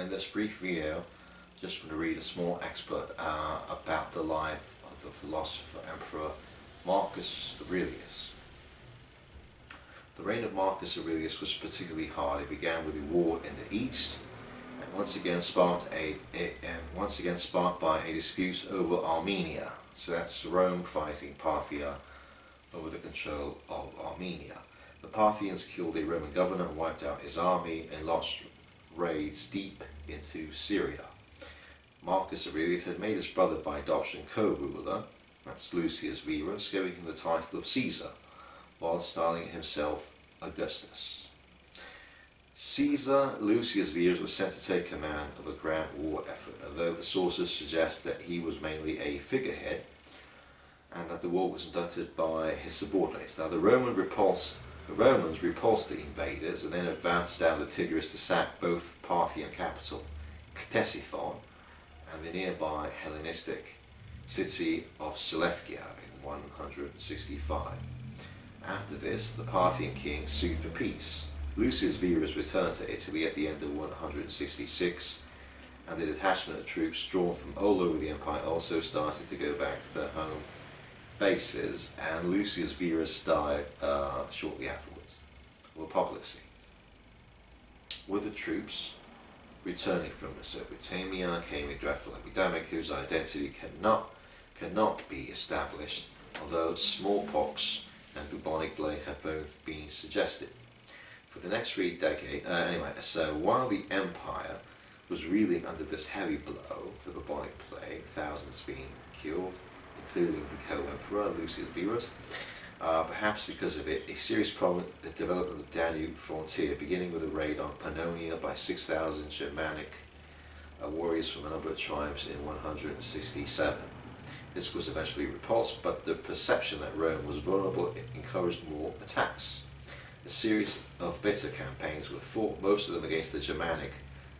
In this brief video, just want to read a small excerpt about the life of the philosopher Emperor Marcus Aurelius. The reign of Marcus Aurelius was particularly hard. It began with a war in the east, and once again sparked by a dispute over Armenia. So that's Rome fighting Parthia over the control of Armenia. The Parthians killed a Roman governor, wiped out his army, and launched raids deep into Syria. Marcus Aurelius had made his brother by adoption co-ruler, that's Lucius Verus, giving him the title of Caesar, while styling himself Augustus. Caesar Lucius Verus was sent to take command of a grand war effort, although the sources suggest that he was mainly a figurehead and that the war was conducted by his subordinates. Now the Romans repulsed the invaders and then advanced down the Tigris to sack both Parthian capital Ctesiphon and the nearby Hellenistic city of Seleucia in 165. After this, the Parthian king sued for peace. Lucius Verus returned to Italy at the end of 166, and the detachment of troops drawn from all over the empire also started to go back to their home bases, and Lucius Verus died shortly afterwards of apoplexy. With the troops returning from Mesopotamia came a dreadful epidemic whose identity cannot be established, although smallpox and bubonic plague have both been suggested. For the next 3 decades, so while the empire was reeling under this heavy blow, the bubonic plague, thousands being killed, including the co-emperor Lucius Verus, perhaps because of it, a serious problem developed on the Danube frontier, beginning with a raid on Pannonia by 6,000 Germanic warriors from a number of tribes in 167. This was eventually repulsed, but the perception that Rome was vulnerable encouraged more attacks. A series of bitter campaigns were fought, most of them against the Germanic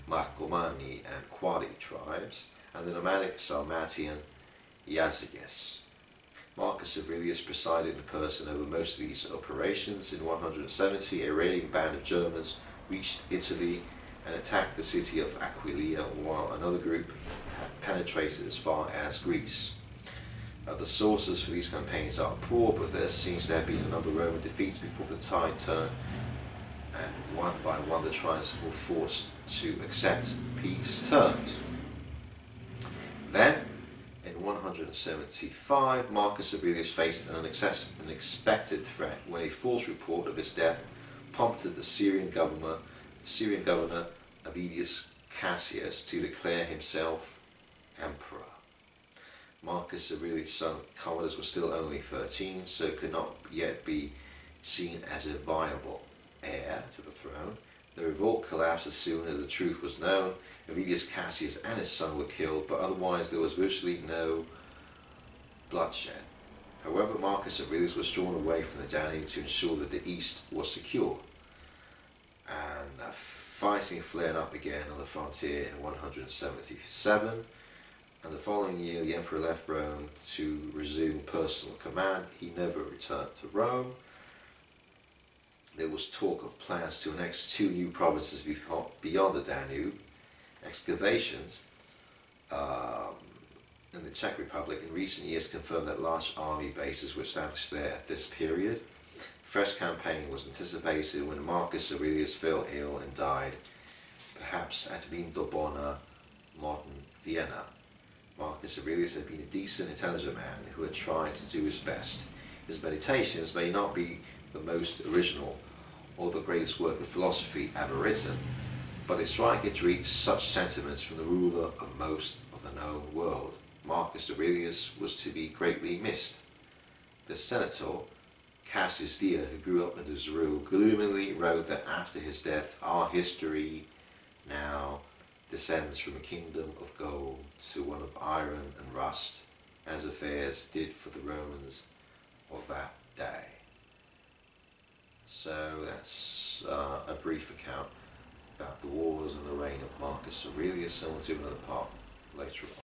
Marcomanni and Quadi tribes, and the nomadic Sarmatian Jazyges. Marcus Aurelius presided in person over most of these operations. In 170, a raiding band of Germans reached Italy and attacked the city of Aquileia, while another group had penetrated as far as Greece. The sources for these campaigns are poor, but there seems to have been a number of Roman defeats before the tide turned, and one by one the tribes were forced to accept peace terms. Then, in 175, Marcus Aurelius faced an unexpected threat when a false report of his death prompted the Syrian governor Avidius Cassius to declare himself emperor. Marcus Aurelius' son Commodus was still only 13, so could not yet be seen as a viable heir to the throne. The revolt collapsed as soon as the truth was known. Avidius Cassius and his son were killed, but otherwise there was virtually no bloodshed. However, Marcus Aurelius was drawn away from the Danube to ensure that the east was secure, and fighting flared up again on the frontier in 177, and the following year the emperor left Rome to resume personal command. He never returned to Rome. There was talk of plans to annex 2 new provinces beyond the Danube. Excavations in the Czech Republic in recent years confirmed that large army bases were established there at this period. A fresh campaign was anticipated when Marcus Aurelius fell ill and died, perhaps at Vindobona, modern Vienna. Marcus Aurelius had been a decent, intelligent man who had tried to do his best. His meditations may not be the most original or the greatest work of philosophy ever written, but it's striking to read such sentiments from the ruler of most of the known world. Marcus Aurelius was to be greatly missed. The senator, Cassius Dio, who grew up under his rule, gloomily wrote that after his death, our history now descends from a kingdom of gold to one of iron and rust, as affairs did for the Romans of that day. So that's a brief account about the wars and the reign of Marcus Aurelius, and we'll do another part later on.